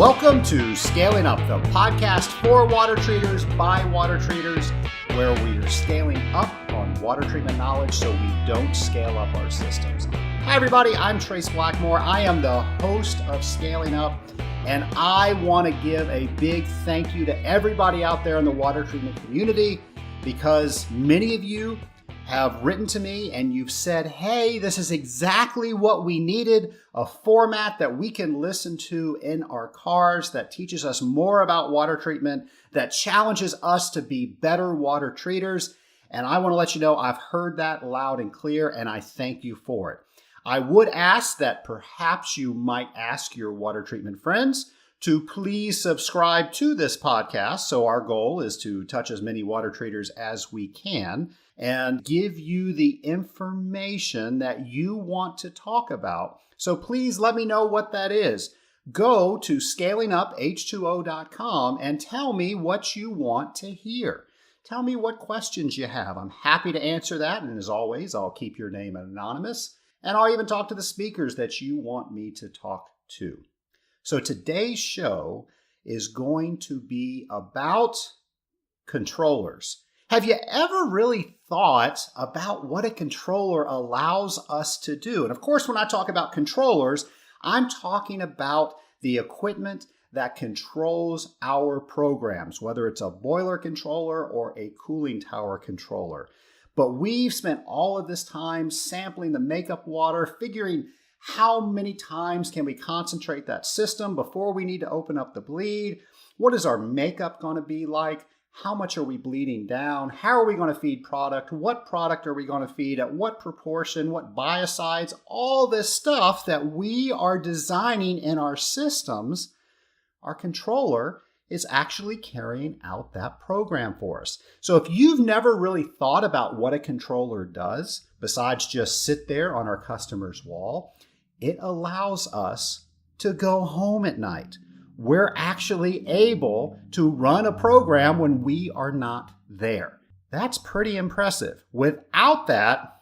Welcome to Scaling Up, the podcast for water treaters by water treaters, where we are scaling up on water treatment knowledge so we don't scale up our systems. Hi everybody, I'm Trace Blackmore. I am the host of Scaling Up, and I want to give a big thank you to everybody out there in the water treatment community, because many of you have written to me and you've said, hey, this is exactly what we needed, a format that we can listen to in our cars that teaches us more about water treatment, that challenges us to be better water treaters. And I want to let you know I've heard that loud and clear, and I thank you for it. I would ask that perhaps you might ask your water treatment friends to please subscribe to this podcast. So our goal is to touch as many water treaters as we can and give you the information that you want to talk about. So please let me know what that is. Go to scalinguph2o.com and tell me what you want to hear. Tell me what questions you have. I'm happy to answer that. And as always, I'll keep your name anonymous. And I'll even talk to the speakers that you want me to talk to. So today's show is going to be about controllers. Have you ever really thought about what a controller allows us to do? And of course, when I talk about controllers, I'm talking about the equipment that controls our programs, whether it's a boiler controller or a cooling tower controller. But we've spent all of this time sampling the makeup water, figuring how many times can we concentrate that system before we need to open up the bleed? What is our makeup going to be like? How much are we bleeding down? How are we going to feed product? What product are we going to feed? At what proportion? What biocides? All this stuff that we are designing in our systems, our controller is actually carrying out that program for us. So if you've never really thought about what a controller does, besides just sit there on our customer's wall, it allows us to go home at night. We're actually able to run a program when we are not there. That's pretty impressive. Without that,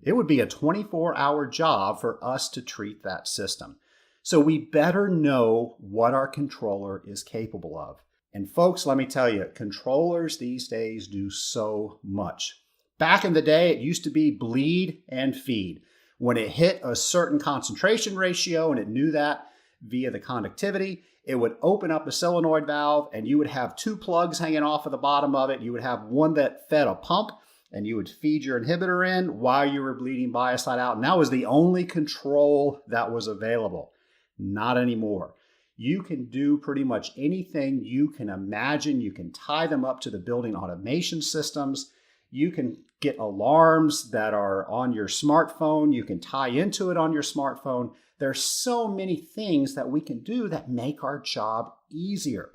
it would be a 24-hour job for us to treat that system. So we better know what our controller is capable of. And folks, let me tell you, controllers these days do so much. Back in the day, it used to be bleed and feed. When it hit a certain concentration ratio and it knew that via the conductivity, it would open up a solenoid valve and you would have two plugs hanging off of the bottom of it. You would have one that fed a pump and you would feed your inhibitor in while you were bleeding biocide out. And that was the only control that was available. Not anymore. You can do pretty much anything you can imagine. You can tie them up to the building automation systems. You can get alarms that are on your smartphone. You can tie into it on your smartphone. There's so many things that we can do that make our job easier.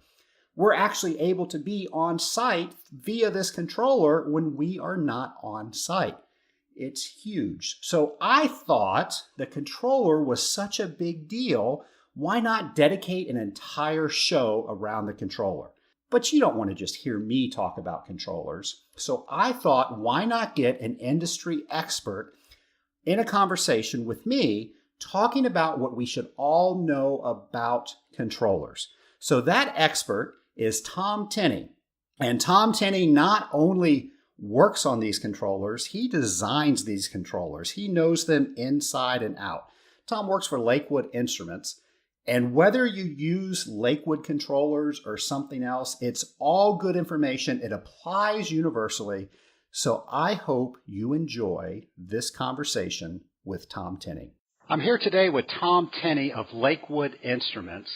We're actually able to be on site via this controller when we are not on site. It's huge. So I thought the controller was such a big deal. Why not dedicate an entire show around the controller? But you don't want to just hear me talk about controllers. So I thought, why not get an industry expert in a conversation with me talking about what we should all know about controllers. So that expert is Tom Tenney. And Tom Tenney not only works on these controllers, he designs these controllers. He knows them inside and out. Tom works for Lakewood Instruments. And whether you use Lakewood controllers or something else, it's all good information. It applies universally. So I hope you enjoy this conversation with Tom Tenney. I'm here today with Tom Tenney of Lakewood Instruments.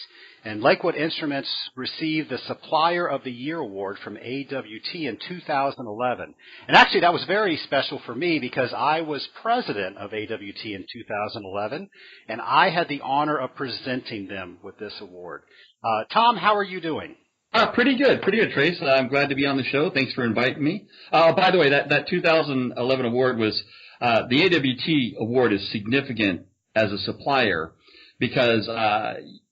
And Lakewood Instruments received the Supplier of the Year Award from AWT in 2011. And actually, that was very special for me because I was president of AWT in 2011, and I had the honor of presenting them with this award. Tom, how are you doing? Pretty good, Trace. I'm glad to be on the show. Thanks for inviting me. By the way, that 2011 award was, the AWT award is significant as a supplier because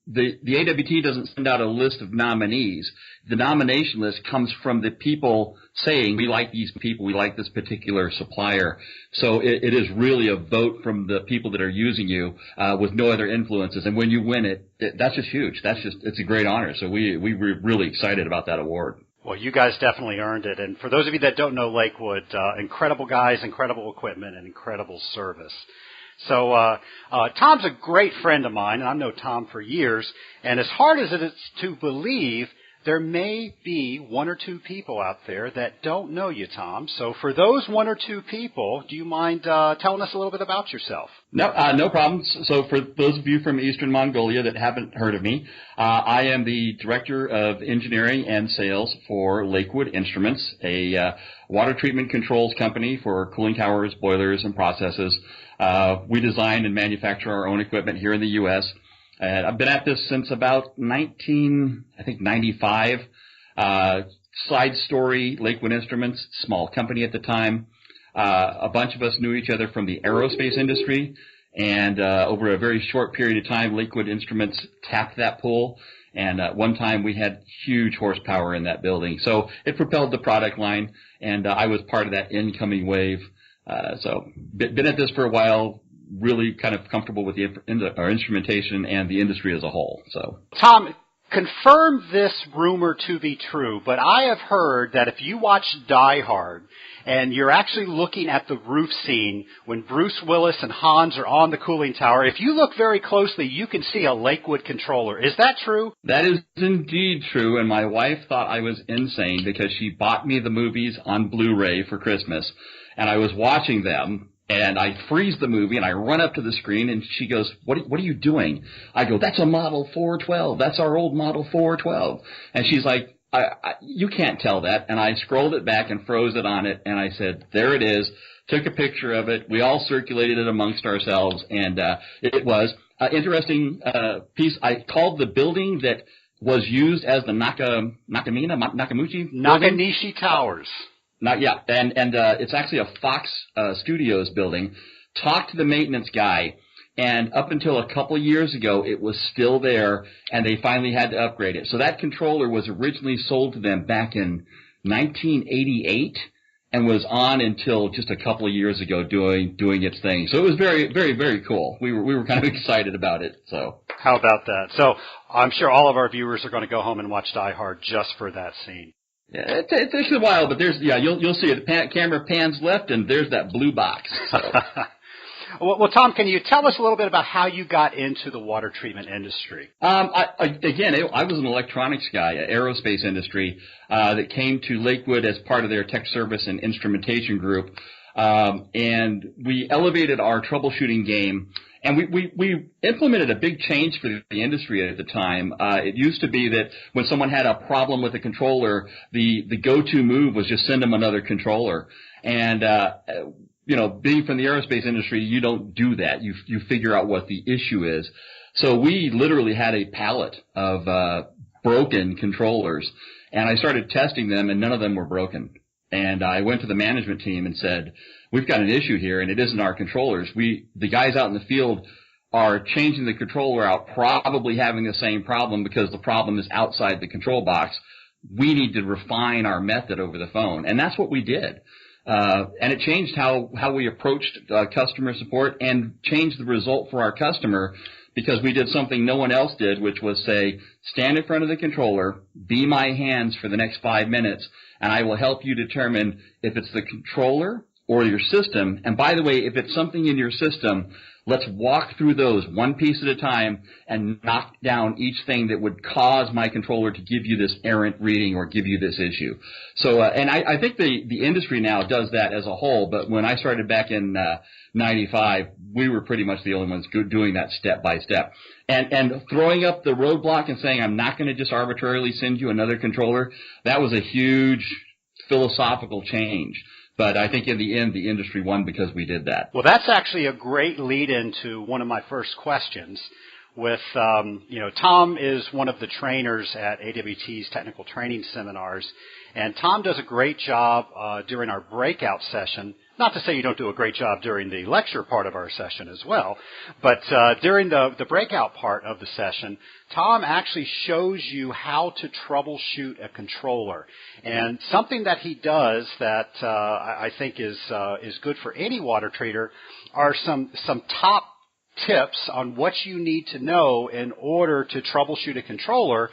the AWT doesn't send out a list of nominees. The nomination list comes from the people saying, we like these people, we like this particular supplier. So it is really a vote from the people that are using you with no other influences. And when you win it, that's just huge. It's a great honor. So we were really excited about that award. Well, you guys definitely earned it. And for those of you that don't know Lakewood, incredible guys, incredible equipment, and incredible service. So Tom's a great friend of mine, and I've known Tom for years. And as hard as it is to believe, there may be one or two people out there that don't know you, Tom. So for those one or two people, do you mind telling us a little bit about yourself? No problem. So for those of you from Eastern Mongolia that haven't heard of me, I am the Director of Engineering and Sales for Lakewood Instruments, a water treatment controls company for cooling towers, boilers, and processes. We design and manufacture our own equipment here in the U.S., and I've been at this since about 95. Side story, Lakewood Instruments, small company at the time. A bunch of us knew each other from the aerospace industry, and over a very short period of time, Lakewood Instruments tapped that pool, and one time we had huge horsepower in that building. So it propelled the product line, and I was part of that incoming wave. So been at this for a while. Really kind of comfortable with our instrumentation and the industry as a whole. So, Tom, confirm this rumor to be true, but I have heard that if you watch Die Hard and you're actually looking at the roof scene when Bruce Willis and Hans are on the cooling tower, if you look very closely, you can see a Lakewood controller. Is that true? That is indeed true, and my wife thought I was insane because she bought me the movies on Blu-ray for Christmas, and I was watching them. And I freeze the movie, and I run up to the screen, and she goes, what are you doing? I go, that's a Model 412. That's our old Model 412. And she's like, you can't tell that. And I scrolled it back and froze it on it, and I said, there it is. Took a picture of it. We all circulated it amongst ourselves, and it was an interesting piece. I called the building that was used as the Nakanishi Towers. And it's actually a Fox Studios building. Talked to the maintenance guy, and up until a couple of years ago, it was still there, and they finally had to upgrade it. So that controller was originally sold to them back in 1988 and was on until just a couple of years ago doing its thing. So it was very, very, very cool. We were kind of excited about it. So how about that? So I'm sure all of our viewers are going to go home and watch Die Hard just for that scene. Yeah, it takes a while, but you'll see it. The camera pans left, and there's that blue box. So. Well, Tom, can you tell us a little bit about how you got into the water treatment industry? I was an electronics guy, aerospace industry, that came to Lakewood as part of their tech service and instrumentation group, and we elevated our troubleshooting game. And we implemented a big change for the industry at the time. It used to be that when someone had a problem with a controller, the go-to move was just send them another controller. And, being from the aerospace industry, you don't do that. You figure out what the issue is. So we literally had a pallet of broken controllers, and I started testing them, and none of them were broken. And I went to the management team and said, we've got an issue here, and it isn't our controllers. The guys out in the field are changing the controller out, probably having the same problem because the problem is outside the control box. We need to refine our method over the phone. And that's what we did. And it changed how we approached customer support and changed the result for our customer because we did something no one else did, which was say, stand in front of the controller, be my hands for the next 5 minutes, and I will help you determine if it's the controller or your system. And by the way, if it's something in your system, let's walk through those one piece at a time and knock down each thing that would cause my controller to give you this errant reading or give you this issue. So, and I think the industry now does that as a whole, but when I started back in 95, we were pretty much the only ones doing that step by step. And throwing up the roadblock and saying, I'm not going to just arbitrarily send you another controller, that was a huge philosophical change. But I think in the end, the industry won because we did that. Well, that's actually a great lead into one of my first questions. With, Tom is one of the trainers at AWT's technical training seminars. And Tom does a great job during our breakout session. Not to say you don't do a great job during the lecture part of our session as well, but during the breakout part of the session, Tom actually shows you how to troubleshoot a controller. And something that he does that I think is good for any water treater are some top tips on what you need to know in order to troubleshoot a controller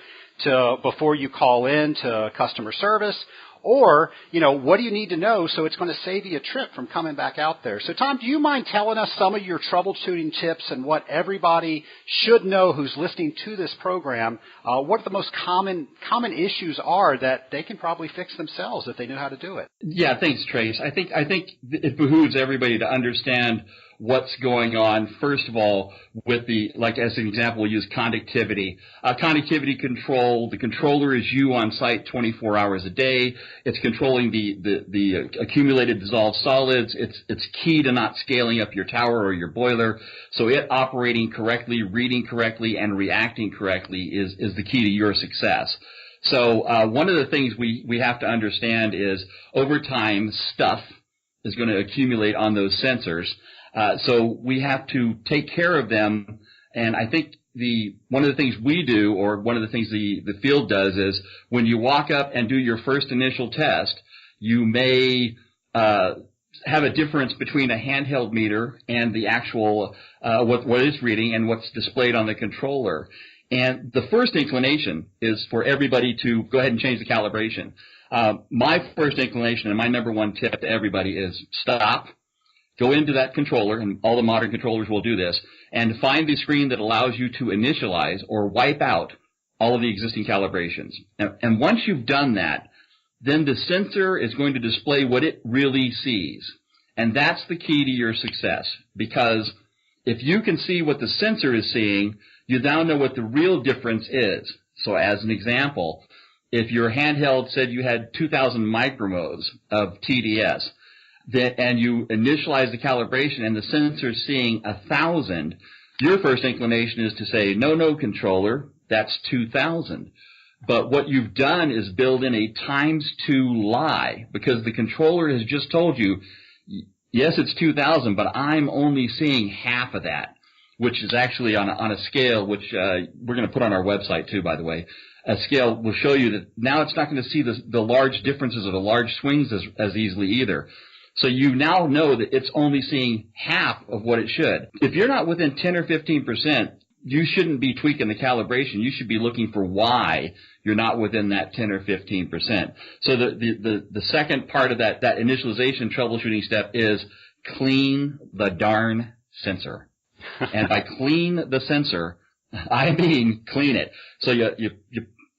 before you call in to customer service. Or, what do you need to know so it's going to save you a trip from coming back out there? So, Tom, do you mind telling us some of your troubleshooting tips and what everybody should know who's listening to this program? What the most common issues are that they can probably fix themselves if they know how to do it? Yeah, thanks, Trace. I think it behooves everybody to understand what's going on, first of all, with like as an example, we'll use conductivity. Conductivity control, the controller is you on site 24 hours a day. It's controlling the accumulated dissolved solids. It's key to not scaling up your tower or your boiler. So it operating correctly, reading correctly, and reacting correctly is the key to your success. So one of the things we have to understand is over time, stuff is going to accumulate on those sensors. So we have to take care of them, and I think one of the things we do, or one of the things the field does, is when you walk up and do your first initial test, you may have a difference between a handheld meter and the actual what it's reading and what's displayed on the controller. And the first inclination is for everybody to go ahead and change the calibration. My first inclination and my number one tip to everybody is stop. Go into that controller, and all the modern controllers will do this, and find the screen that allows you to initialize or wipe out all of the existing calibrations. And once you've done that, then the sensor is going to display what it really sees. And that's the key to your success, because if you can see what the sensor is seeing, you now know what the real difference is. So as an example, if your handheld said you had 2,000 micromodes of TDS, and you initialize the calibration and the sensor's seeing 1,000, your first inclination is to say, no, controller, that's 2,000. But what you've done is build in a ×2 lie, because the controller has just told you, yes, it's 2,000, but I'm only seeing half of that, which is actually on a scale, which we're going to put on our website too, by the way. A scale will show you that now it's not going to see the large differences or the large swings as easily either. So you now know that it's only seeing half of what it should. If you're not within 10 or 15%, you shouldn't be tweaking the calibration. You should be looking for why you're not within that 10 or 15%. So the second part of that initialization troubleshooting step is clean the darn sensor. And by clean the sensor, I mean clean it. So you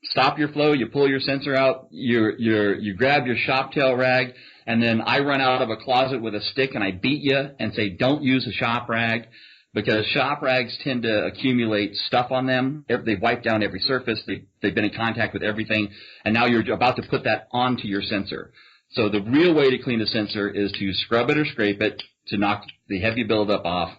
stop your flow, you pull your sensor out, you grab your shop tail rag, and then I run out of a closet with a stick and I beat you and say, don't use a shop rag, because shop rags tend to accumulate stuff on them. They've wiped down every surface. They've been in contact with everything, and now you're about to put that onto your sensor. So the real way to clean a sensor is to scrub it or scrape it to knock the heavy buildup off,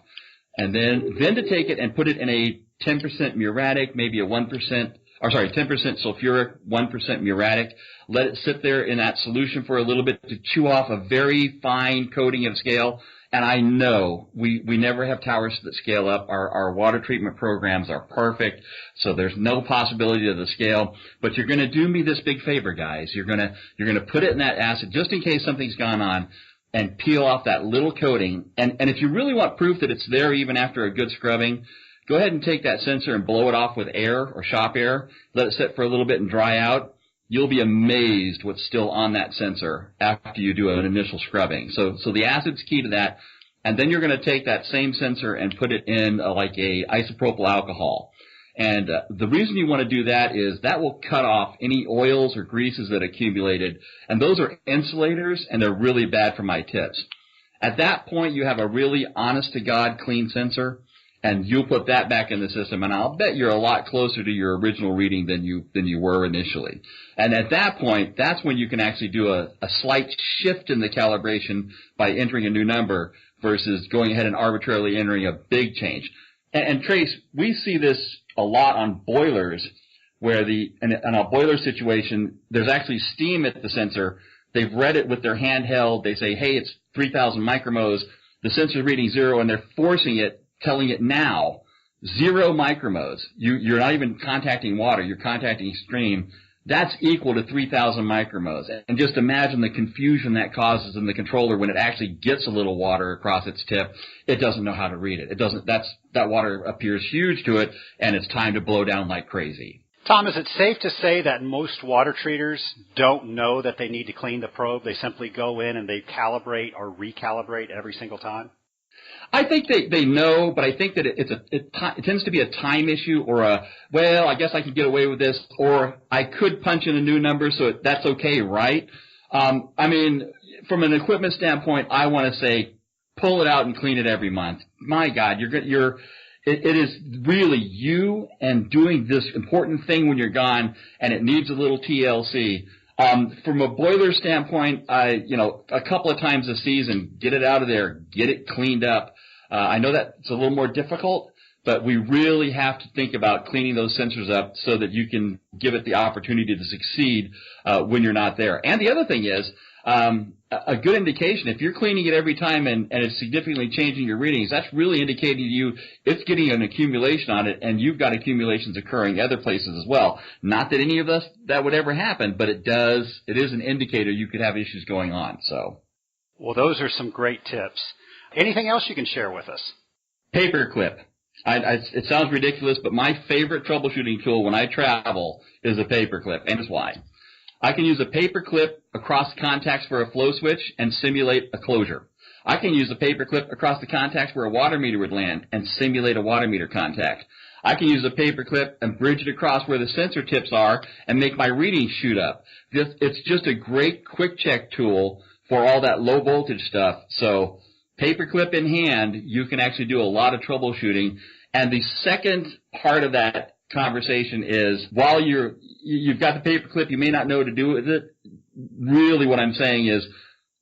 and then to take it and put it in a 10% muriatic, maybe a 10% sulfuric, 1% muriatic. Let it sit there in that solution for a little bit to chew off a very fine coating of scale. And I know we never have towers that scale up. Our water treatment programs are perfect, so there's no possibility of the scale. But you're going to do me this big favor, guys. You're going to put it in that acid just in case something's gone on, and peel off that little coating. And if you really want proof that it's there even after a good scrubbing, go ahead and take that sensor and blow it off with air or shop air. Let it sit for a little bit and dry out. You'll be amazed what's still on that sensor after you do an initial scrubbing. So the acid's key to that. And then you're going to take that same sensor and put it in like a isopropyl alcohol. And the reason you want to do that is that will cut off any oils or greases that accumulated. And those are insulators, and they're really bad for my tips. At that point, you have a really honest-to-God clean sensor, and you'll put that back in the system, and I'll bet you're a lot closer to your original reading than you were initially. And at that point, that's when you can actually do a slight shift in the calibration by entering a new number versus going ahead and arbitrarily entering a big change. And Trace, we see this a lot on boilers where in a boiler situation, there's actually steam at the sensor. They've read it with their handheld. They say, hey, it's 3,000 micromos. The sensor's reading 0, and they're forcing it, telling it now, 0 micromos. You're not even contacting water. You're contacting stream. That's equal to 3,000 micromos. And just imagine the confusion that causes in the controller when it actually gets a little water across its tip. It doesn't know how to read it. That water appears huge to it, and it's time to blow down like crazy. Tom, is it safe to say that most water treaters don't know that they need to clean the probe? They simply go in and they calibrate or recalibrate every single time? I think they know, but I think that it tends to be a time issue or I guess I can get away with this, or I could punch in a new number, so that's okay, right? I mean, from an equipment standpoint, I want to say pull it out and clean it every month. My God, it is really you and doing this important thing when you're gone, and it needs a little TLC. From a boiler standpoint, a couple of times a season, get it out of there, get it cleaned up. I know that it's a little more difficult, but we really have to think about cleaning those sensors up so that you can give it the opportunity to succeed when you're not there. And the other thing is, a good indication, if you're cleaning it every time and it's significantly changing your readings, that's really indicating to you it's getting an accumulation on it, and you've got accumulations occurring other places as well. Not that any of us that would ever happen, but it does. It is an indicator you could have issues going on. So, well, those are some great tips. Anything else you can share with us? Paperclip. It sounds ridiculous, but my favorite troubleshooting tool when I travel is a paperclip, and here's why. I can use a paperclip across contacts for a flow switch and simulate a closure. I can use a paperclip across the contacts where a water meter would land and simulate a water meter contact. I can use a paperclip and bridge it across where the sensor tips are and make my readings shoot up. It's just a great quick check tool for all that low voltage stuff. So paperclip in hand, you can actually do a lot of troubleshooting. And the second part of that conversation is while you've got the paperclip, you may not know what to do with it. Really what I'm saying is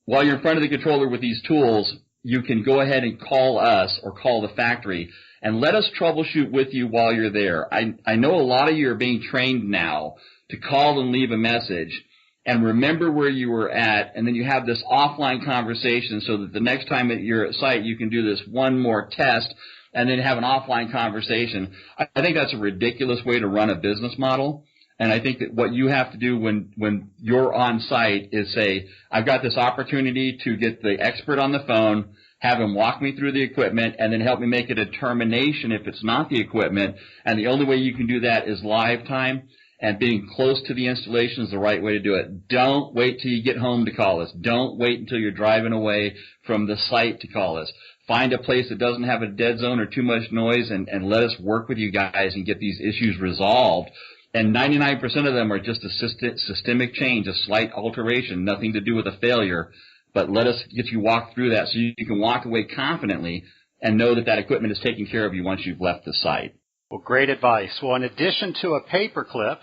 while you're in front of the controller with these tools, you can go ahead and call us or call the factory and let us troubleshoot with you while you're there. I know a lot of you are being trained now to call and leave a message and remember where you were at, and then you have this offline conversation so that the next time that you're at site you can do this one more test and then have an offline conversation. I think that's a ridiculous way to run a business model. And I think that what you have to do when you're on site is say, I've got this opportunity to get the expert on the phone, have him walk me through the equipment, and then help me make a determination if it's not the equipment. And the only way you can do that is live time, and being close to the installation is the right way to do it. Don't wait till you get home to call us. Don't wait until you're driving away from the site to call us. Find a place that doesn't have a dead zone or too much noise, and let us work with you guys and get these issues resolved. And 99% of them are just a systemic change, a slight alteration, nothing to do with a failure. But let us get you walk through that so you can walk away confidently and know that equipment is taken care of you once you've left the site. Well, great advice. Well, in addition to a paperclip,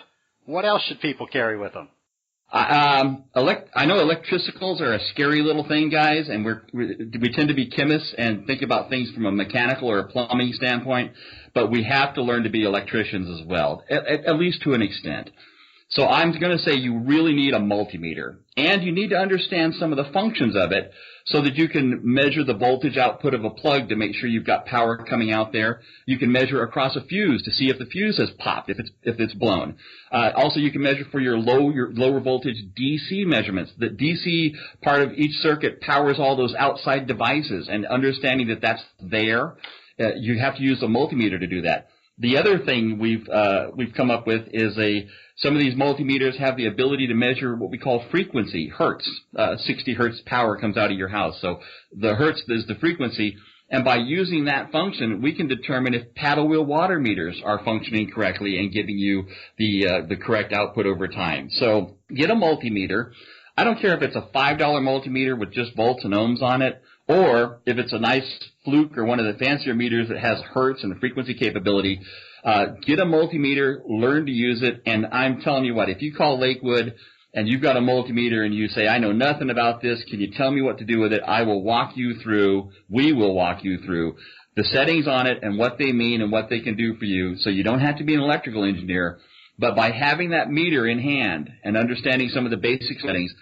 what else should people carry with them? I know electricals are a scary little thing, guys, and we tend to be chemists and think about things from a mechanical or a plumbing standpoint, but we have to learn to be electricians as well, at least to an extent. So I'm going to say you really need a multimeter, and you need to understand some of the functions of it so that you can measure the voltage output of a plug to make sure you've got power coming out there. You can measure across a fuse to see if the fuse has popped, if it's blown. Also, you can measure for your lower voltage DC measurements. The DC part of each circuit powers all those outside devices, and understanding that that's there, you have to use a multimeter to do that. The other thing we've come up with is some of these multimeters have the ability to measure what we call frequency, hertz. 60 hertz power comes out of your house. So the hertz is the frequency. And by using that function, we can determine if paddle wheel water meters are functioning correctly and giving you the correct output over time. So get a multimeter. I don't care if it's a $5 multimeter with just volts and ohms on it, or if it's a nice Fluke or one of the fancier meters that has hertz and the frequency capability. Get a multimeter, learn to use it, and I'm telling you what, if you call Lakewood and you've got a multimeter and you say, I know nothing about this, can you tell me what to do with it? I will walk you through, we will walk you through the settings on it and what they mean and what they can do for you, so you don't have to be an electrical engineer, But by having that meter in hand and understanding some of the basic settings,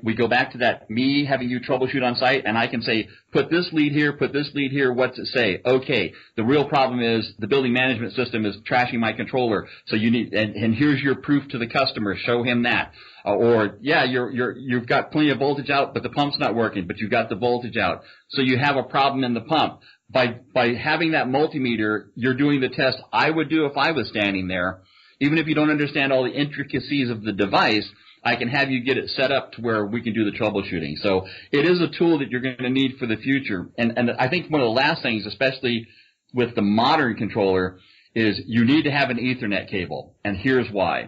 we go back to that me having you troubleshoot on site, and I can say, put this lead here, put this lead here, what's it say? Okay, the real problem is the building management system is trashing my controller, so you need, and here's your proof to the customer, show him that. Or, yeah, you've got plenty of voltage out, but the pump's not working, but you've got the voltage out. So you have a problem in the pump. By having that multimeter, you're doing the test I would do if I was standing there. Even if you don't understand all the intricacies of the device, I can have you get it set up to where we can do the troubleshooting. So it is a tool that you're going to need for the future. And I think one of the last things, especially with the modern controller, is you need to have an Ethernet cable. And here's why.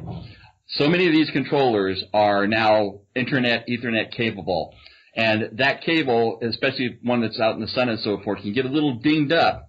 So many of these controllers are now Internet, Ethernet capable. And that cable, especially one that's out in the sun and so forth, can get a little dinged up.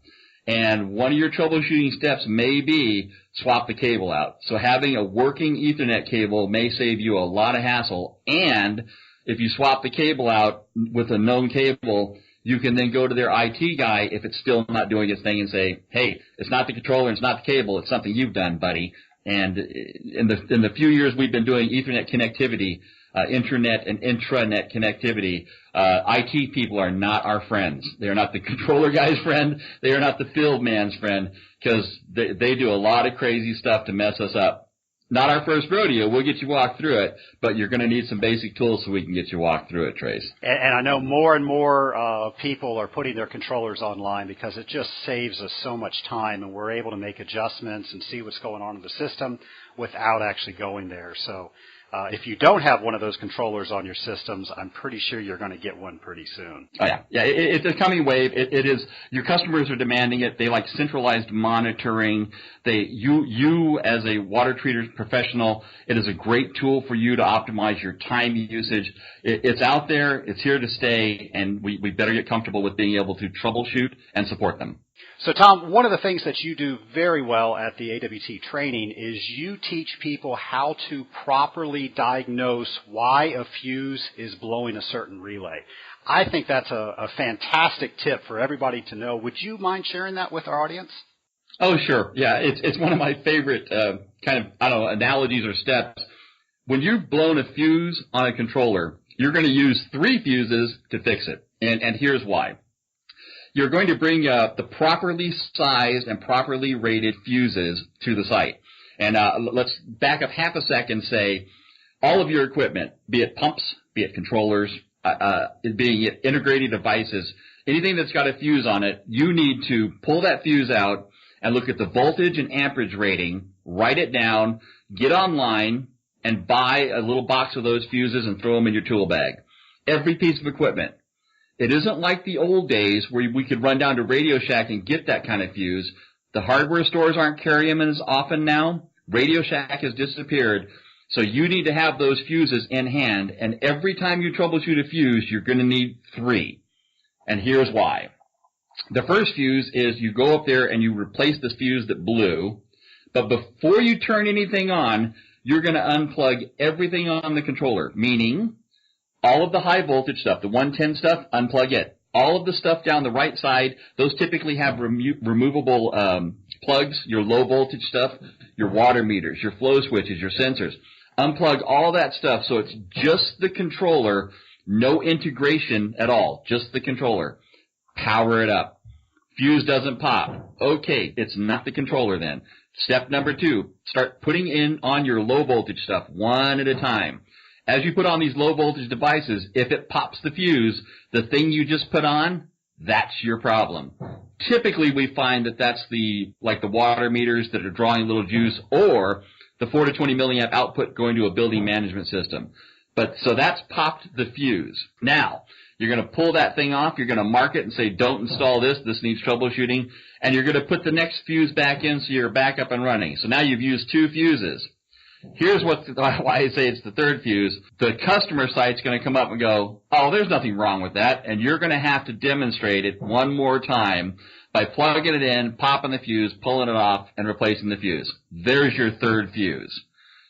And one of your troubleshooting steps may be swap the cable out. So having a working Ethernet cable may save you a lot of hassle. And if you swap the cable out with a known cable, you can then go to their IT guy if it's still not doing its thing and say, hey, it's not the controller, it's not the cable, it's something you've done, buddy. And in the few years we've been doing Ethernet connectivity, intranet and intranet connectivity, IT people are not our friends. They are not the controller guy's friend. They are not the field man's friend, because they do a lot of crazy stuff to mess us up. Not our first rodeo. We'll get you walked through it, but you're going to need some basic tools so we can get you walked through it, Trace. And I know more and more people are putting their controllers online because it just saves us so much time, and we're able to make adjustments and see what's going on in the system without actually going there. So if you don't have one of those controllers on your systems, I'm pretty sure you're going to get one pretty soon. Oh, yeah. Yeah, it's a coming wave. It is. Your customers are demanding it. They like centralized monitoring. You as a water treater professional, it is a great tool for you to optimize your time usage. It's out there. It's here to stay, and we better get comfortable with being able to troubleshoot and support them. So, Tom, one of the things that you do very well at the AWT training is you teach people how to properly diagnose why a fuse is blowing a certain relay. I think that's a fantastic tip for everybody to know. Would you mind sharing that with our audience? Oh, sure. Yeah, it's one of my favorite analogies or steps. When you've blown a fuse on a controller, you're going to use 3 fuses to fix it. And here's why. You're going to bring the properly sized and properly rated fuses to the site. And let's back up half a second and say all of your equipment, be it pumps, be it controllers, being it integrated devices, anything that's got a fuse on it, you need to pull that fuse out and look at the voltage and amperage rating, write it down, get online, and buy a little box of those fuses and throw them in your tool bag. Every piece of equipment. It isn't like the old days where we could run down to Radio Shack and get that kind of fuse. The hardware stores aren't carrying them as often now. Radio Shack has disappeared. So you need to have those fuses in hand, and every time you troubleshoot a fuse, you're going to need 3. And here's why. The first fuse is you go up there and you replace the fuse that blew, but before you turn anything on, you're going to unplug everything on the controller, meaning all of the high voltage stuff, the 110 stuff, unplug it. All of the stuff down the right side, those typically have removable plugs, your low voltage stuff, your water meters, your flow switches, your sensors. Unplug all that stuff so it's just the controller, no integration at all, just the controller. Power it up. Fuse doesn't pop. Okay, it's not the controller then. Step number 2, start putting in on your low voltage stuff one at a time. As you put on these low voltage devices, if it pops the fuse, the thing you just put on, that's your problem. Typically, we find that that's the water meters that are drawing little juice, or the 4 to 20 milliamp output going to a building management system. But so that's popped the fuse. Now, you're going to pull that thing off. You're going to mark it and say, don't install this. This needs troubleshooting. And you're going to put the next fuse back in so you're back up and running. So now you've used 2 fuses. Here's why I say it's the 3rd fuse. The customer site's going to come up and go, oh, there's nothing wrong with that. And you're going to have to demonstrate it one more time by plugging it in, popping the fuse, pulling it off, and replacing the fuse. There's your 3rd fuse.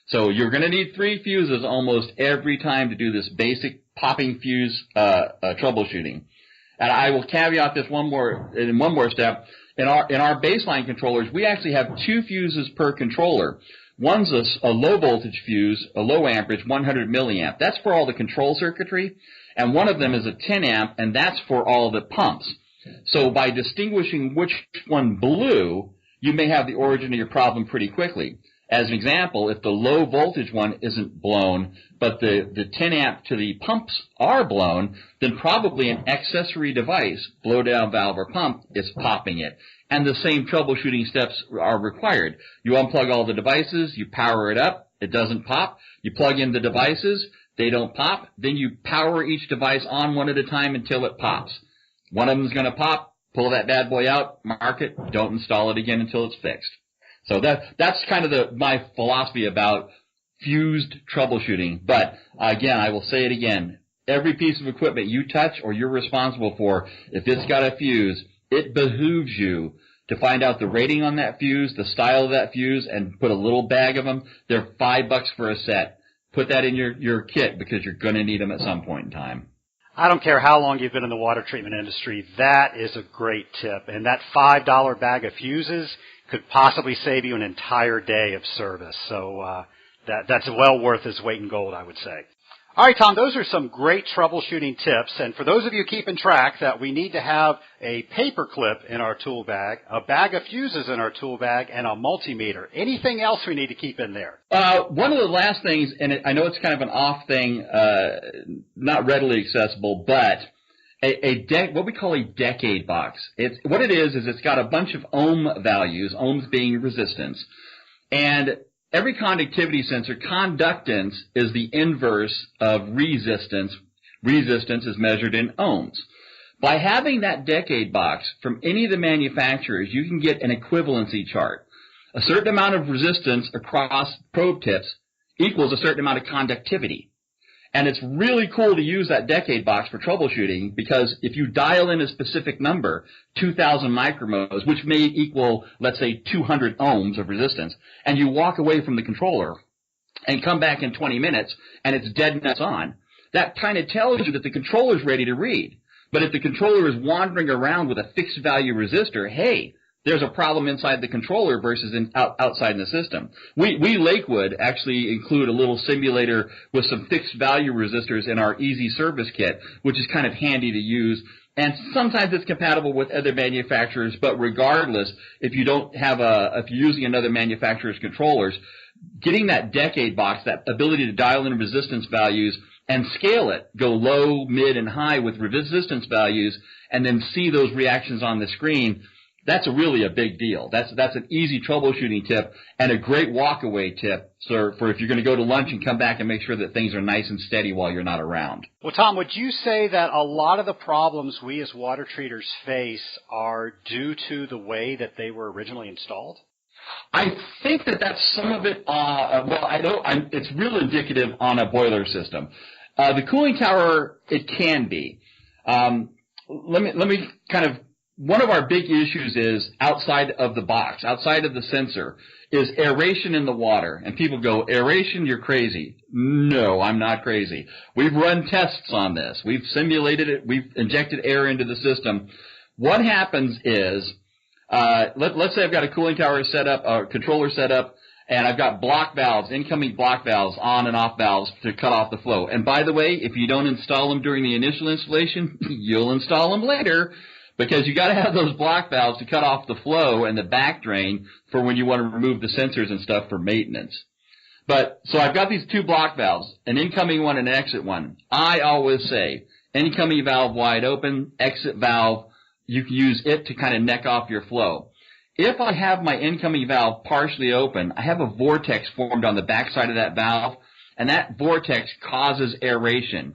So you're going to need 3 fuses almost every time to do this basic popping fuse troubleshooting. And I will caveat this one more step. In our baseline controllers, we actually have 2 fuses per controller. One's a low voltage fuse, a low amperage, 100 milliamp. That's for all the control circuitry. And one of them is a 10 amp, and that's for all the pumps. So by distinguishing which one blew, you may have the origin of your problem pretty quickly. As an example, if the low voltage one isn't blown, but the 10 amp to the pumps are blown, then probably an accessory device, blow down valve or pump, is popping it. And the same troubleshooting steps are required. You unplug all the devices, you power it up, it doesn't pop. You plug in the devices, they don't pop. Then you power each device on one at a time until it pops. One of them is going to pop, pull that bad boy out, mark it, don't install it again until it's fixed. So that's kind of my philosophy about fused troubleshooting. But again, I will say it again, every piece of equipment you touch or you're responsible for, if it's got a fuse, it behooves you to find out the rating on that fuse, the style of that fuse, and put a little bag of them. They're $5 for a set. Put that in your kit because you're going to need them at some point in time. I don't care how long you've been in the water treatment industry, that is a great tip. And that $5 bag of fuses could possibly save you an entire day of service. So that's well worth its weight in gold, I would say. All right, Tom, those are some great troubleshooting tips. And for those of you keeping track, that we need to have a paper clip in our tool bag, a bag of fuses in our tool bag, and a multimeter. Anything else we need to keep in there? One of the last things, and I know it's kind of an off thing, not readily accessible, but what we call a decade box. What it is it's got a bunch of ohm values, ohms being resistance, and every conductivity sensor, conductance is the inverse of resistance. Resistance is measured in ohms. By having that decade box from any of the manufacturers, you can get an equivalency chart. A certain amount of resistance across probe tips equals a certain amount of conductivity. And it's really cool to use that decade box for troubleshooting because if you dial in a specific number, 2,000 micromos, which may equal, let's say, 200 ohms of resistance, and you walk away from the controller and come back in 20 minutes and it's dead nuts on, that kind of tells you that the controller's ready to read. But if the controller is wandering around with a fixed value resistor, hey, there's a problem inside the controller versus outside in the system. We Lakewood actually include a little simulator with some fixed value resistors in our easy service kit, which is kind of handy to use. And sometimes it's compatible with other manufacturers, but regardless, if you're using another manufacturer's controllers, getting that decade box, that ability to dial in resistance values and scale it, go low, mid, and high with resistance values, and then see those reactions on the screen, that's really a big deal. That's an easy troubleshooting tip and a great walk-away tip for if you're going to go to lunch and come back and make sure that things are nice and steady while you're not around. Well, Tom, would you say that a lot of the problems we as water treaters face are due to the way that they were originally installed? I think that's some of it. It's real indicative on a boiler system. The cooling tower, it can be. Let me kind of. One of our big issues is outside of the box, outside of the sensor, is aeration in the water. And people go, aeration, you're crazy. No, I'm not crazy. We've run tests on this. We've simulated it. We've injected air into the system. What happens is, let's say I've got a cooling tower set up, a controller set up, and I've got block valves, incoming block valves, on and off valves to cut off the flow. And by the way, if you don't install them during the initial installation, you'll install them later. Because you got to have those block valves to cut off the flow and the back drain for when you want to remove the sensors and stuff for maintenance. So I've got these two block valves, an incoming one and an exit one. I always say, incoming valve wide open, exit valve, you can use it to kind of neck off your flow. If I have my incoming valve partially open, I have a vortex formed on the backside of that valve, and that vortex causes aeration.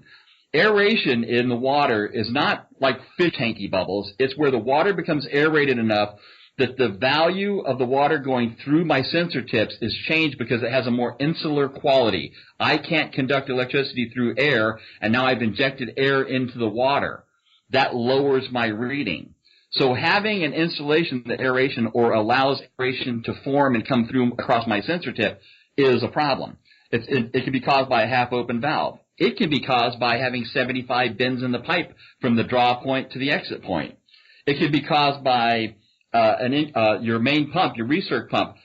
Aeration in the water is not like fish tanky bubbles. It's where the water becomes aerated enough that the value of the water going through my sensor tips is changed because it has a more insular quality. I can't conduct electricity through air, and now I've injected air into the water. That lowers my reading. So having an insulation, the aeration, or allows aeration to form and come through across my sensor tip is a problem. It can be caused by a half-open valve. It can be caused by having 75 bends in the pipe from the draw point to the exit point. It can be caused by your main pump, your recirc pump,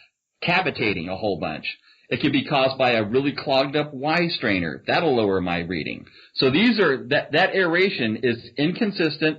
cavitating a whole bunch. It can be caused by a really clogged up Y strainer. That'll lower my reading. So that aeration is inconsistent.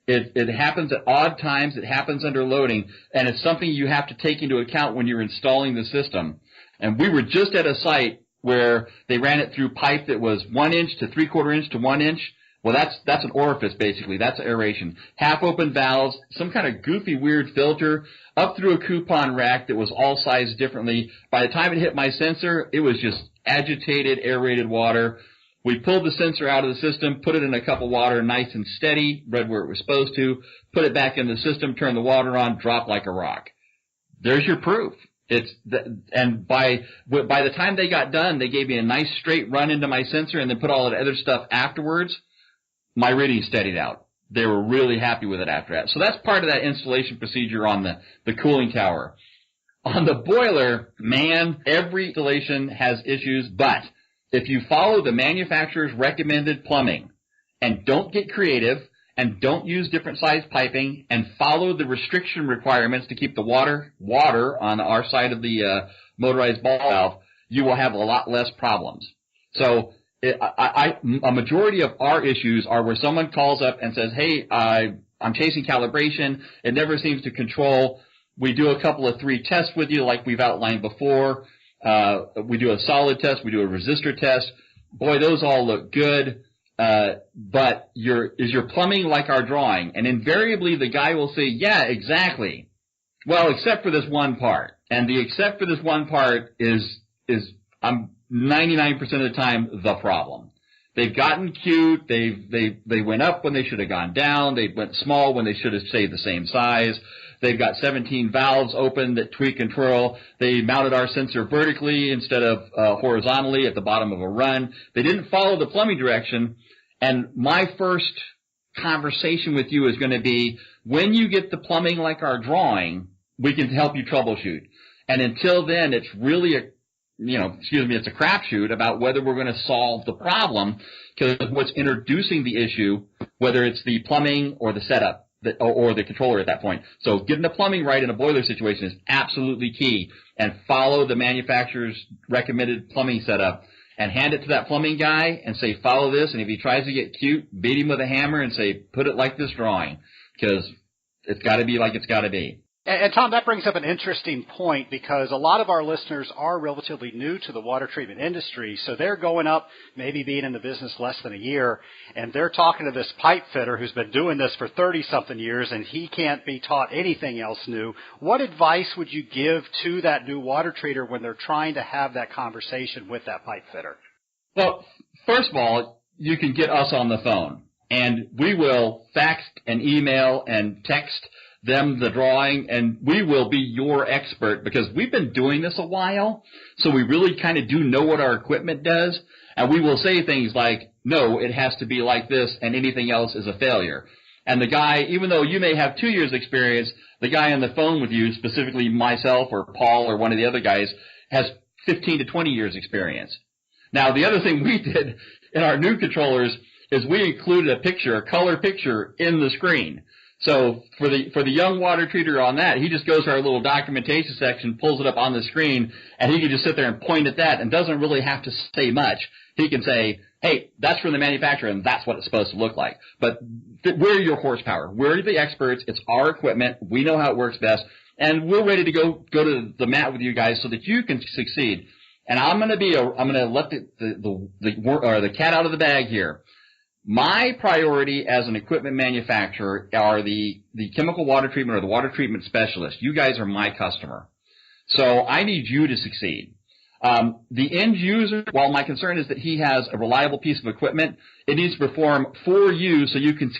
It happens at odd times. It happens under loading, and it's something you have to take into account when you're installing the system. And we were just at a site where they ran it through pipe that was 1 inch to 3/4 inch to 1 inch. Well, that's an orifice, basically. That's aeration. Half-open valves, some kind of goofy, weird filter, up through a coupon rack that was all sized differently. By the time it hit my sensor, it was just agitated, aerated water. We pulled the sensor out of the system, put it in a cup of water, nice and steady, read where it was supposed to, put it back in the system, turn the water on, drop like a rock. There's your proof. And by the time they got done, they gave me a nice straight run into my sensor and then put all that other stuff afterwards. My reading steadied out. They were really happy with it after that. So that's part of that installation procedure on the cooling tower. On the boiler, man, every installation has issues, but if you follow the manufacturer's recommended plumbing and don't get creative and don't use different size piping and follow the restriction requirements to keep the water on our side of the motorized ball valve, you will have a lot less problems. So a majority of our issues are where someone calls up and says, hey, I'm chasing calibration. It never seems to control. We do a couple of 3 tests with you like we've outlined before. We do a solid test. We do a resistor test. Boy, those all look good. But is your plumbing like our drawing? And invariably the guy will say, yeah, exactly. Well, except for this one part. And the except for this one part is 99% of the time the problem. They've gotten cute. They went up when they should have gone down. They went small when they should have stayed the same size. They've got 17 valves open that tweak and twirl. They mounted our sensor vertically instead of horizontally at the bottom of a run. They didn't follow the plumbing direction. And my first conversation with you is going to be, when you get the plumbing like our drawing, we can help you troubleshoot. And until then, it's really it's a crapshoot about whether we're going to solve the problem, because what's introducing the issue, whether it's the plumbing or the setup or the controller at that point. So getting the plumbing right in a boiler situation is absolutely key, and follow the manufacturer's recommended plumbing setup and hand it to that plumbing guy and say, follow this. And if he tries to get cute, beat him with a hammer and say, put it like this drawing, because it's got to be like it's got to be. And Tom, that brings up an interesting point, because a lot of our listeners are relatively new to the water treatment industry. So they're going up, maybe being in the business less than a year, and they're talking to this pipe fitter who's been doing this for 30-something years, and he can't be taught anything else new. What advice would you give to that new water treater when they're trying to have that conversation with that pipe fitter? Well, first of all, you can get us on the phone, and we will fax and email and text them the drawing, and we will be your expert, because we've been doing this a while, so we really kind of do know what our equipment does, and we will say things like, no, it has to be like this, and anything else is a failure. And the guy, even though you may have 2 years experience, the guy on the phone with you, specifically myself or Paul or one of the other guys, has 15 to 20 years experience. Now, the other thing we did in our new controllers is we included a color picture in the screen. So for the young water treater on that, he just goes to our little documentation section, pulls it up on the screen, and he can just sit there and point at that and doesn't really have to say much. He can say, hey, that's from the manufacturer, and that's what it's supposed to look like. But we're your horsepower. We're the experts. It's our equipment. We know how it works best, and we're ready to go to the mat with you guys so that you can succeed. And I'm going to let the cat out of the bag here. My priority as an equipment manufacturer are the chemical water treatment or the water treatment specialist. You guys are my customer. So I need you to succeed. The end user, while my concern is that he has a reliable piece of equipment, it needs to perform for you so you can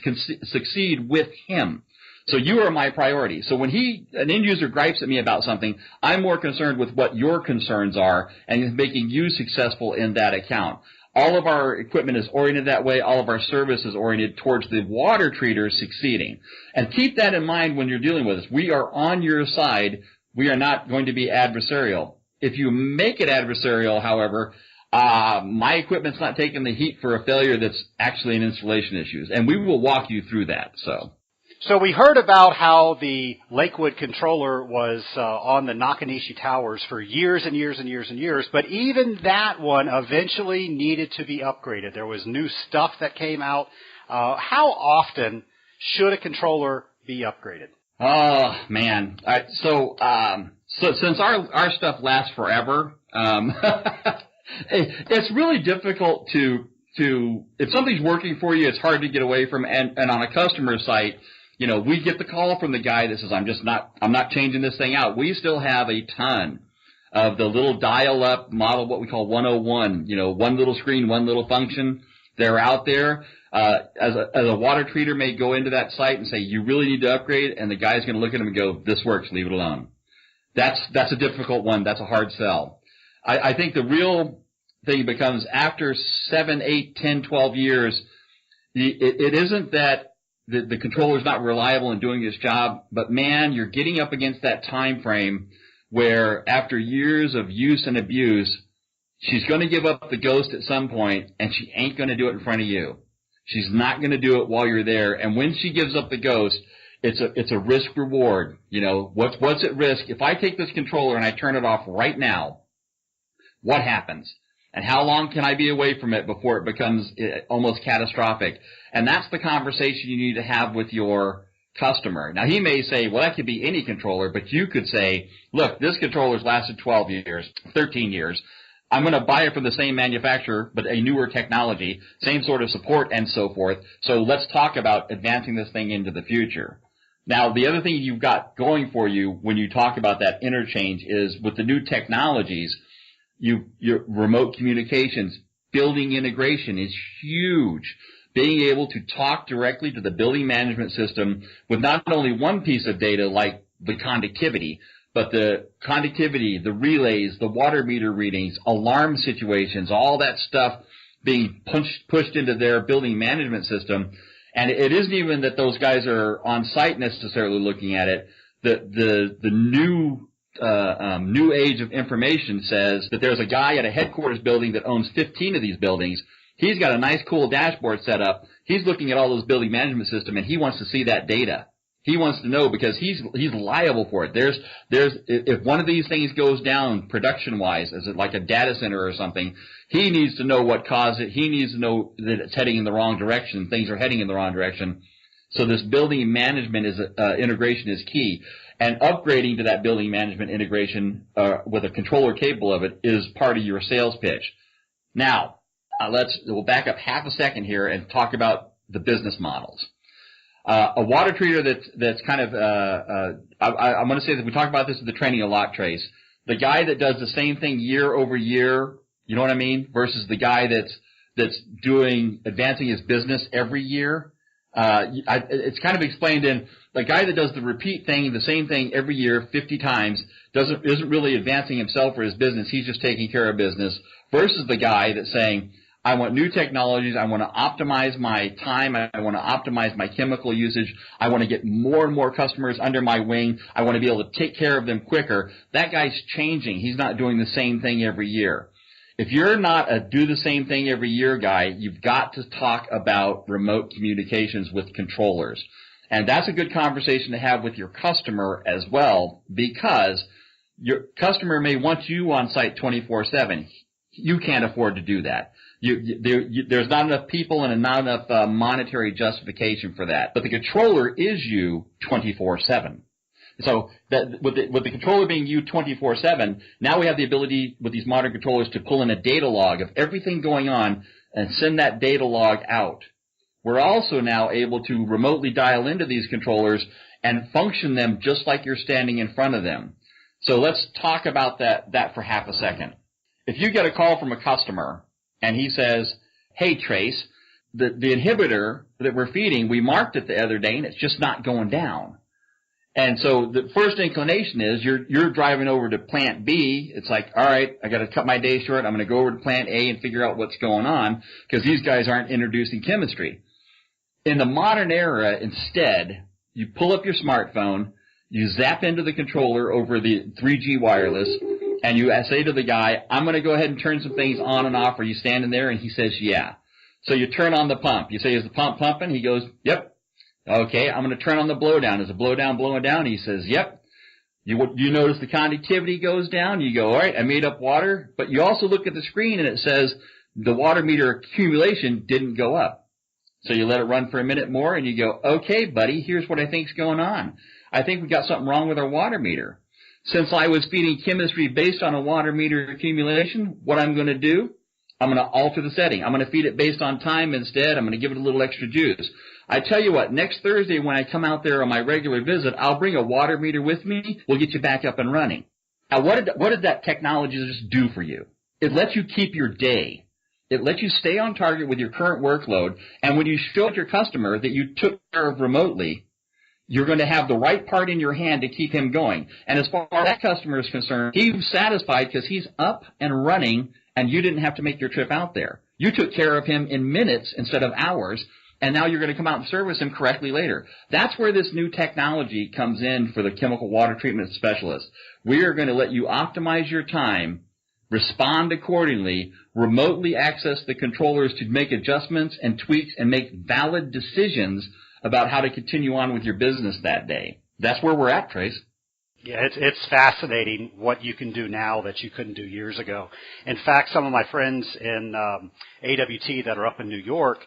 succeed with him. So you are my priority. So when an end user gripes at me about something, I'm more concerned with what your concerns are and making you successful in that account. All of our equipment is oriented that way. All of our service is oriented towards the water treaters succeeding. And keep that in mind when you're dealing with us. We are on your side. We are not going to be adversarial. If you make it adversarial, however, my equipment's not taking the heat for a failure that's actually an installation issue. And we will walk you through that. So. So we heard about how the Lakewood controller was on the Nakanishi Towers for years and years and years and years, but even that one eventually needed to be upgraded. There was new stuff that came out. How often should a controller be upgraded? Oh man! So since our stuff lasts forever, it's really difficult to if something's working for you, it's hard to get away from. And on a customer site, you know, we get the call from the guy that says, I'm not changing this thing out. We still have a ton of the little dial-up model, what we call 101, you know, one little screen, one little function. They're out there. As a water treater may go into that site and say, you really need to upgrade, and the guy's going to look at him and go, this works, leave it alone. That's a difficult one. That's a hard sell. I think the real thing becomes after 7, 8, 10, 12 years, it isn't that the controller's not reliable in doing his job, but man, you're getting up against that time frame where after years of use and abuse, she's going to give up the ghost at some point, and she ain't going to do it in front of you. She's not going to do it while you're there. And when she gives up the ghost, it's a risk reward. You know, what's at risk? If I take this controller and I turn it off right now, what happens? And how long can I be away from it before it becomes almost catastrophic? And that's the conversation you need to have with your customer. Now, he may say, well, that could be any controller, but you could say, look, this controller's lasted 12 years, 13 years. I'm going to buy it from the same manufacturer, but a newer technology, same sort of support and so forth. So let's talk about advancing this thing into the future. Now, the other thing you've got going for you when you talk about that interchange is with the new technologies, your remote communications, building integration is huge. Being able to talk directly to the building management system with not only one piece of data like the conductivity, but the conductivity, the relays, the water meter readings, alarm situations, all that stuff being pushed into their building management system. And it isn't even that those guys are on site necessarily looking at it. The new age of information says that there's a guy at a headquarters building that owns 15 of these buildings. He's got a nice, cool dashboard set up. He's looking at all those building management system, and he wants to see that data. He wants to know because he's liable for it. If one of these things goes down production-wise, is it like a data center or something, he needs to know what caused it. He needs to know that it's heading in the wrong direction. Things are heading in the wrong direction. So this building management integration is key. And upgrading to that building management integration with a controller capable of it is part of your sales pitch. Now, we'll back up half a second here and talk about the business models. A water treater that's kind of I'm going to say that we talk about this in the training a lot, Trace. The guy that does the same thing year over year, you know what I mean, versus the guy that's advancing his business every year. It's kind of explained in the guy that does the repeat thing, the same thing every year 50 times, isn't really advancing himself or his business. He's just taking care of business versus the guy that's saying, I want new technologies. I want to optimize my time. I want to optimize my chemical usage. I want to get more and more customers under my wing. I want to be able to take care of them quicker. That guy's changing. He's not doing the same thing every year. If you're not a do the same thing every year guy, you've got to talk about remote communications with controllers. And that's a good conversation to have with your customer as well, because your customer may want you on site 24/7. You can't afford to do that. There's not enough people and not enough monetary justification for that. But the controller is you 24/7. So that with the controller being you 24/7, now we have the ability with these modern controllers to pull in a data log of everything going on and send that data log out. We're also now able to remotely dial into these controllers and function them just like you're standing in front of them. So let's talk about that for half a second. If you get a call from a customer and he says, hey, Trace, the inhibitor that we're feeding, we marked it the other day and it's just not going down. And so the first inclination is you're driving over to plant B. It's like, all right, I got to cut my day short. I'm going to go over to plant A and figure out what's going on because these guys aren't introducing chemistry. In the modern era, instead, you pull up your smartphone, you zap into the controller over the 3G wireless, and you say to the guy, I'm going to go ahead and turn some things on and off. Are you standing there? And he says, yeah. So you turn on the pump. You say, is the pump pumping? He goes, yep. Okay, I'm going to turn on the blowdown. Is the blowdown blowing down? He says, yep. You notice the conductivity goes down. You go, all right, I made up water. But you also look at the screen and it says the water meter accumulation didn't go up. So you let it run for a minute more and you go, okay, buddy, here's what I think's going on. I think we got something wrong with our water meter. Since I was feeding chemistry based on a water meter accumulation, what I'm going to do, I'm going to alter the setting. I'm going to feed it based on time instead. I'm going to give it a little extra juice. I tell you what, next Thursday when I come out there on my regular visit, I'll bring a water meter with me. We'll get you back up and running. Now, what did that technology just do for you? It lets you keep your day. It lets you stay on target with your current workload. And when you show your customer that you took care of remotely, you're going to have the right part in your hand to keep him going. And as far as that customer is concerned, he's satisfied because he's up and running and you didn't have to make your trip out there. You took care of him in minutes instead of hours. And now you're going to come out and service him correctly later. That's where this new technology comes in for the chemical water treatment specialist. We are going to let you optimize your time, respond accordingly, remotely access the controllers to make adjustments and tweaks and make valid decisions about how to continue on with your business that day. That's where we're at, Trace. Yeah, it's fascinating what you can do now that you couldn't do years ago. In fact, some of my friends in AWT that are up in New York,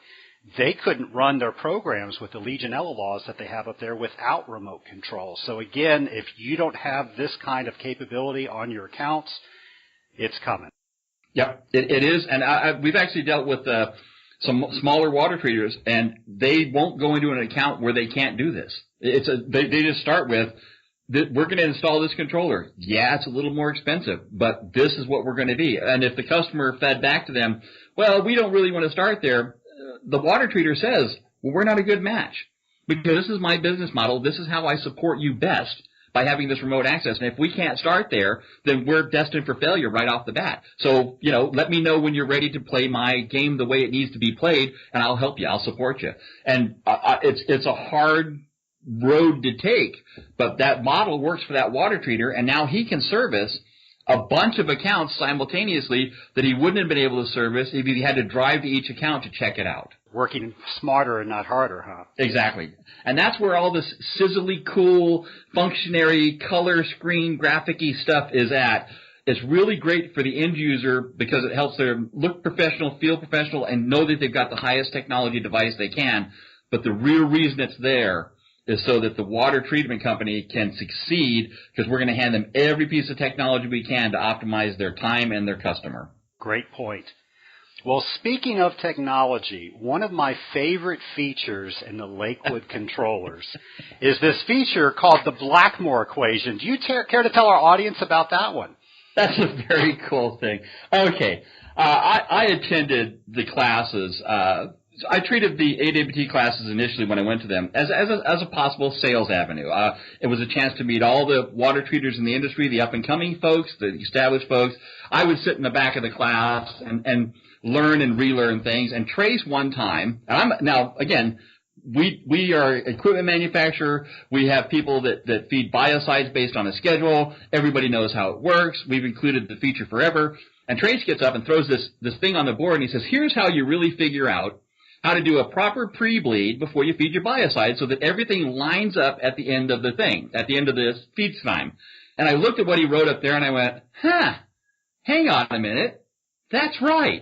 they couldn't run their programs with the Legionella laws that they have up there without remote control. So again, if you don't have this kind of capability on your accounts, it's coming. Yep, it is. And we've actually dealt with some smaller water treaters, and they won't go into an account where they can't do this. They just start with, we're going to install this controller. Yeah, it's a little more expensive, but this is what we're going to be. And if the customer fed back to them, well, we don't really want to start there, the water treater says, well, we're not a good match because this is my business model. This is how I support you best by having this remote access. And if we can't start there, then we're destined for failure right off the bat. So, let me know when you're ready to play my game the way it needs to be played, and I'll help you. I'll support you. And it's a hard road to take, but that model works for that water treater, and now he can service a bunch of accounts simultaneously that he wouldn't have been able to service if he had to drive to each account to check it out. Working smarter and not harder, huh? Exactly. And that's where all this sizzly, cool, functionary, color screen, graphic-y stuff is at. It's really great for the end user because it helps them look professional, feel professional, and know that they've got the highest technology device they can. But the real reason it's there is so that the water treatment company can succeed because we're going to hand them every piece of technology we can to optimize their time and their customer. Great point. Well, speaking of technology, one of my favorite features in the Lakewood controllers is this feature called the Blackmore equation. Do you care to tell our audience about that one? That's a very cool thing. Okay. I attended the classes. I treated the AWT classes initially when I went to them as a possible sales avenue. It was a chance to meet all the water treaters in the industry, the up-and-coming folks, the established folks. I would sit in the back of the class and learn and relearn things. And Trace one time, we are an equipment manufacturer. We have people that feed biocides based on a schedule. Everybody knows how it works. We've included the feature forever. And Trace gets up and throws this thing on the board, and he says, here's how you really figure out how to do a proper pre-bleed before you feed your biocide so that everything lines up at the end of the thing, at the end of this feed time. And I looked at what he wrote up there, and I went, hang on a minute. That's right.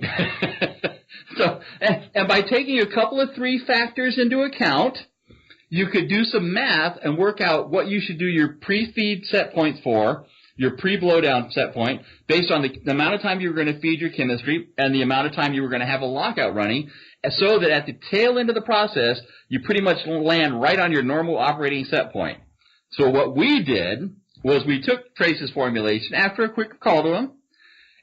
So, and by taking a couple of 3 factors into account, you could do some math and work out what you should do your pre-feed set points for, your pre-blowdown set point, based on the amount of time you were going to feed your chemistry and the amount of time you were going to have a lockout running, so that at the tail end of the process, you pretty much land right on your normal operating set point. So what we did was we took Trace's formulation after a quick call to him,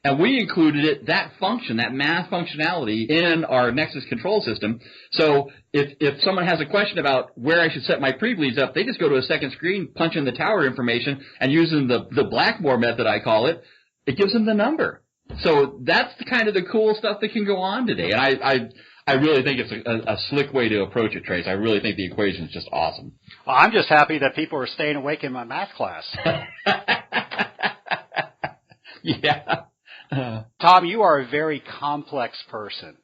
and we included that function, that math functionality, in our Nexus control system. So if someone has a question about where I should set my pre-bleeds up, they just go to a second screen, punch in the tower information, and using the Blackmore method, I call it, it gives them the number. So that's the kind of the cool stuff that can go on today. And I really think it's a slick way to approach it, Trace. I really think the equation is just awesome. Well, I'm just happy that people are staying awake in my math class. Yeah. Tom, you are a very complex person.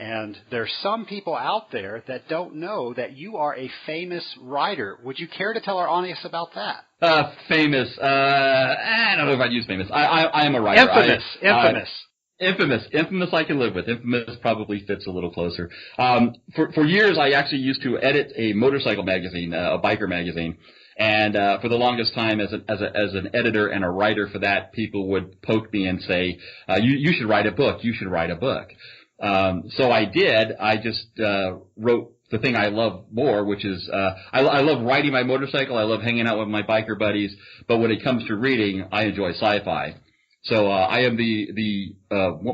And there's some people out there that don't know that you are a famous writer. Would you care to tell our audience about that? Famous. I don't know if I'd use famous. I am a writer. Infamous I can live with. Infamous probably fits a little closer. For years I actually used to edit a motorcycle magazine, a biker magazine. And for the longest time, as an editor and a writer for that, people would poke me and say, you should write a book. You should write a book. So I did. I just wrote the thing I love more, which is I love riding my motorcycle. I love hanging out with my biker buddies. But when it comes to reading, I enjoy sci-fi. So I am the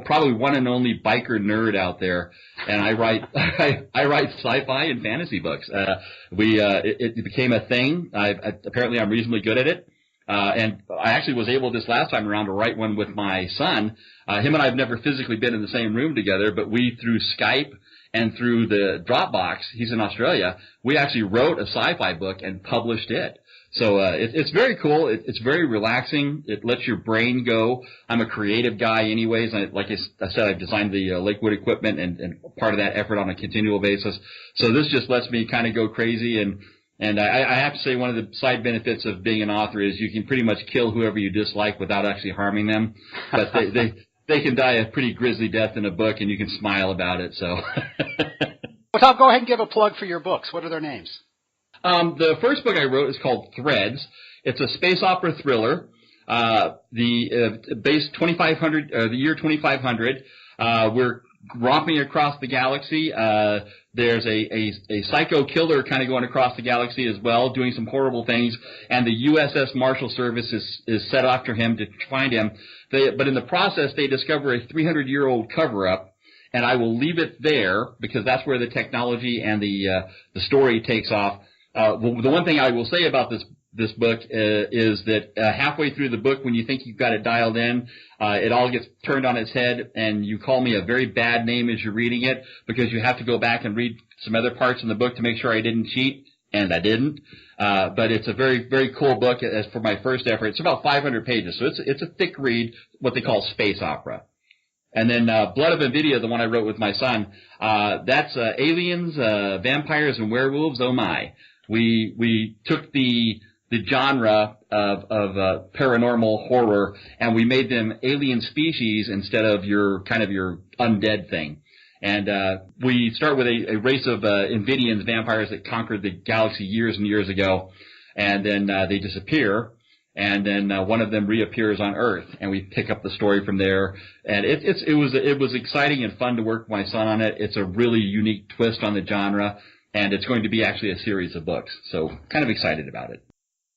probably one and only biker nerd out there, and I write I write sci-fi and fantasy books. It became a thing. Apparently I'm reasonably good at it. And I actually was able this last time around to write one with my son. Him and I have never physically been in the same room together, but we, through Skype and through the Dropbox, he's in Australia, we actually wrote a sci-fi book and published it. So it's very cool. It's very relaxing. It lets your brain go. I'm a creative guy anyways. Like I said, I've designed the Lakewood equipment and part of that effort on a continual basis. So this just lets me kind of go crazy. And I have to say one of the side benefits of being an author is you can pretty much kill whoever you dislike without actually harming them. But they can die a pretty grisly death in a book, and you can smile about it. So, well, Tom, go ahead and give a plug for your books. What are their names? The first book I wrote is called Threads. It's a space opera thriller. Base 2500, the year 2500. We're romping across the galaxy. There's a psycho killer kind of going across the galaxy as well, doing some horrible things, and the USS Marshal Service is set after him to find him. But in the process, they discover a 300-year-old cover-up, and I will leave it there because that's where the technology and the story takes off. The one thing I will say about this book is that halfway through the book, when you think you've got it dialed in, it all gets turned on its head, and you call me a very bad name as you're reading it because you have to go back and read some other parts in the book to make sure I didn't cheat, and I didn't. But it's a very, very cool book as for my first effort. It's about 500 pages, so it's a thick read, what they call space opera. And then Blood of Invidia, the one I wrote with my son, that's aliens, vampires, and werewolves. Oh my! We took the genre of paranormal horror, and we made them alien species instead of your undead thing. And we start with a race of Invidians, vampires that conquered the galaxy years and years ago, and then they disappear, and then one of them reappears on Earth, and we pick up the story from there. And it was exciting and fun to work with my son on it. It's a really unique twist on the genre, and it's going to be actually a series of books. So kind of excited about it.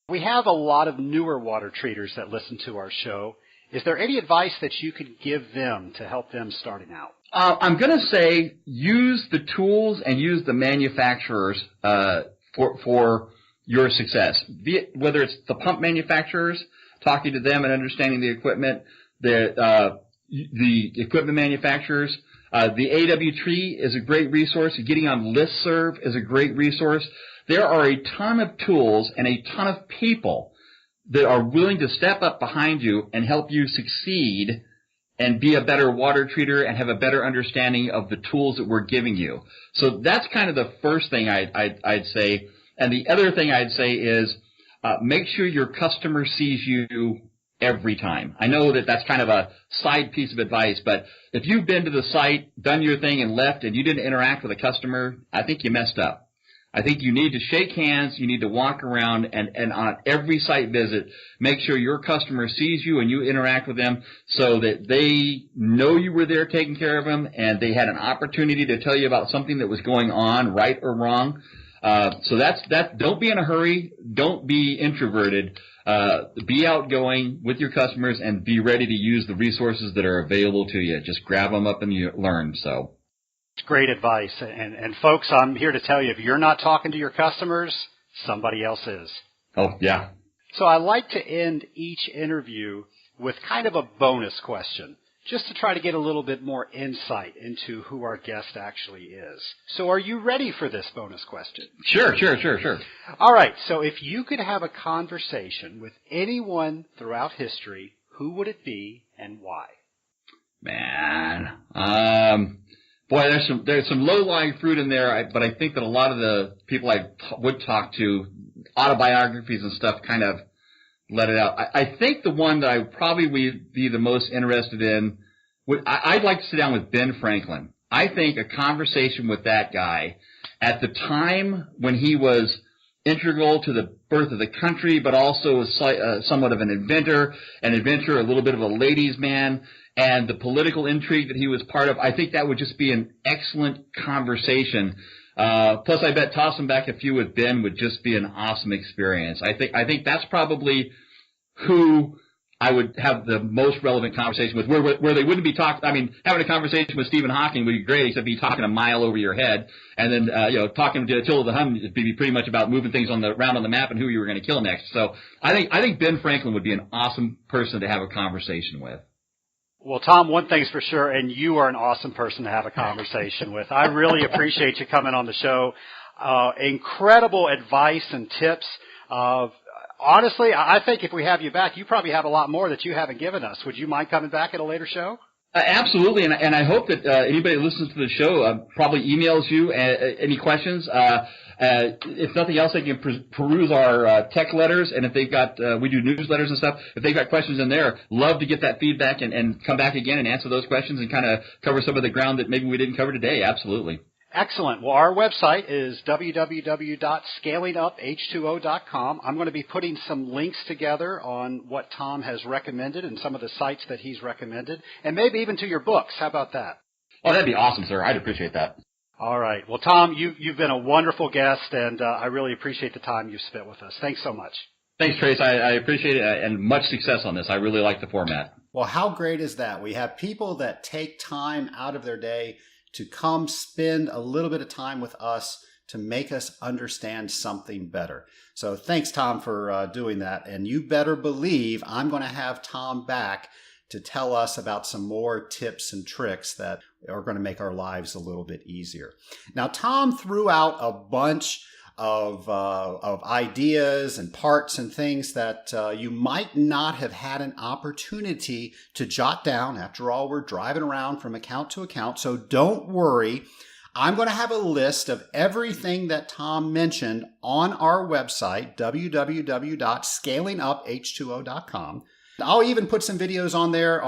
We have a lot of newer water treaters that listen to our show. Is there any advice that you could give them to help them starting out? I'm going to say use the tools and use the manufacturers for your success. Be it, whether it's the pump manufacturers, talking to them and understanding the equipment, the equipment manufacturers. The AW Tree is a great resource. Getting on Listserv is a great resource. There are a ton of tools and a ton of people that are willing to step up behind you and help you succeed and be a better water treater and have a better understanding of the tools that we're giving you. So that's kind of the first thing I'd say. And the other thing I'd say is make sure your customer sees you every time. I know that that's kind of a side piece of advice, but if you've been to the site, done your thing, and left, and you didn't interact with a customer, I think you messed up. I think you need to shake hands, you need to walk around, and on every site visit, make sure your customer sees you and you interact with them so that they know you were there taking care of them and they had an opportunity to tell you about something that was going on, right or wrong. So that's that. Don't be in a hurry. Don't be introverted. Be outgoing with your customers and be ready to use the resources that are available to you. Just grab them up and you learn. So. Great advice. And folks, I'm here to tell you, if you're not talking to your customers, somebody else is. Oh, yeah. So I like to end each interview with kind of a bonus question, just to try to get a little bit more insight into who our guest actually is. So are you ready for this bonus question? Sure. All right. So if you could have a conversation with anyone throughout history, who would it be and why? Man, Boy, there's some low-lying fruit in there, but I think that a lot of the people I would talk to, autobiographies and stuff, kind of let it out. I think the one that I probably would be the most interested in, I'd like to sit down with Ben Franklin. I think a conversation with that guy at the time when he was integral to the birth of the country, but also somewhat of an inventor, a little bit of a ladies' man, and the political intrigue that he was part of, I think that would just be an excellent conversation. Plus, I bet tossing back a few with Ben would just be an awesome experience. I think that's probably who I would have the most relevant conversation with, where they wouldn't be talking. I mean, having a conversation with Stephen Hawking would be great, except he'd be talking a mile over your head, and then talking to Attila the Hun would be pretty much about moving things around on the map and who you were going to kill next. So I think Ben Franklin would be an awesome person to have a conversation with. Well, Tom, one thing's for sure, and you are an awesome person to have a conversation with. I really appreciate you coming on the show. Incredible advice and tips. Honestly, I think if we have you back, you probably have a lot more that you haven't given us. Would you mind coming back at a later show? Absolutely, and I hope that anybody who listens to the show probably emails you any questions. If nothing else, they can peruse our tech letters, and if they've got, we do newsletters and stuff, if they've got questions in there, love to get that feedback and come back again and answer those questions and kind of cover some of the ground that maybe we didn't cover today. Absolutely. Excellent. Well, our website is www.scalinguph2o.com. I'm going to be putting some links together on what Tom has recommended and some of the sites that he's recommended, and maybe even to your books. How about that? Oh, that'd be awesome, sir. I'd appreciate that. All right. Well, Tom, you've been a wonderful guest, and I really appreciate the time you've spent with us. Thanks so much. Thanks, Trace. I appreciate it, and much success on this. I really like the format. Well, how great is that? We have people that take time out of their day to come spend a little bit of time with us to make us understand something better. So thanks, Tom, for doing that. And you better believe I'm going to have Tom back to tell us about some more tips and tricks that are going to make our lives a little bit easier. Now, Tom threw out a bunch of ideas and parts and things that you might not have had an opportunity to jot down. After all, we're driving around from account to account, so don't worry. I'm going to have a list of everything that Tom mentioned on our website, www.scalinguph2o.com. I'll even put some videos on there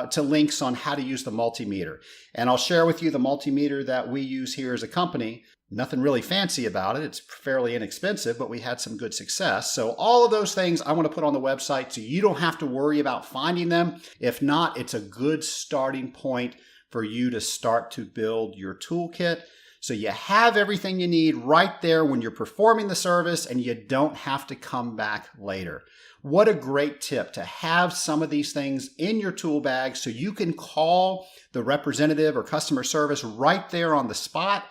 to links on how to use the multimeter. And I'll share with you the multimeter that we use here as a company. Nothing really fancy about it. It's fairly inexpensive, but we had some good success. So all of those things I want to put on the website so you don't have to worry about finding them. If not, it's a good starting point for you to start to build your toolkit. So you have everything you need right there when you're performing the service, and you don't have to come back later. What a great tip to have some of these things in your tool bag so you can call the representative or customer service right there on the spot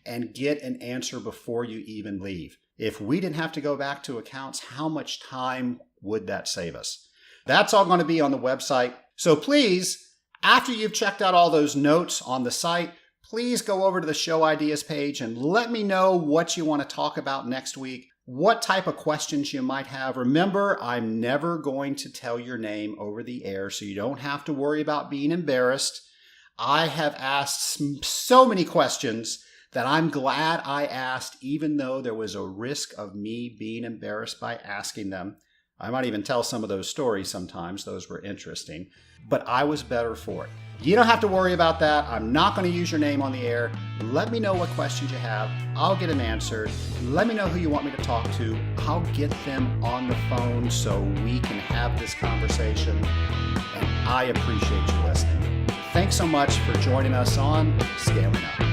and get an answer before you even leave. If we didn't have to go back to accounts, how much time would that save us? That's all going to be on the website. So please, after you've checked out all those notes on the site, please go over to the show ideas page and let me know what you want to talk about next week, what type of questions you might have. Remember, I'm never going to tell your name over the air, so you don't have to worry about being embarrassed. I have asked so many questions that I'm glad I asked, even though there was a risk of me being embarrassed by asking them. I might even tell some of those stories sometimes. Those were interesting. But I was better for it. You don't have to worry about that. I'm not going to use your name on the air. Let me know what questions you have. I'll get them answered. Let me know who you want me to talk to. I'll get them on the phone so we can have this conversation. And I appreciate you listening. Thanks so much for joining us on Scaling Up.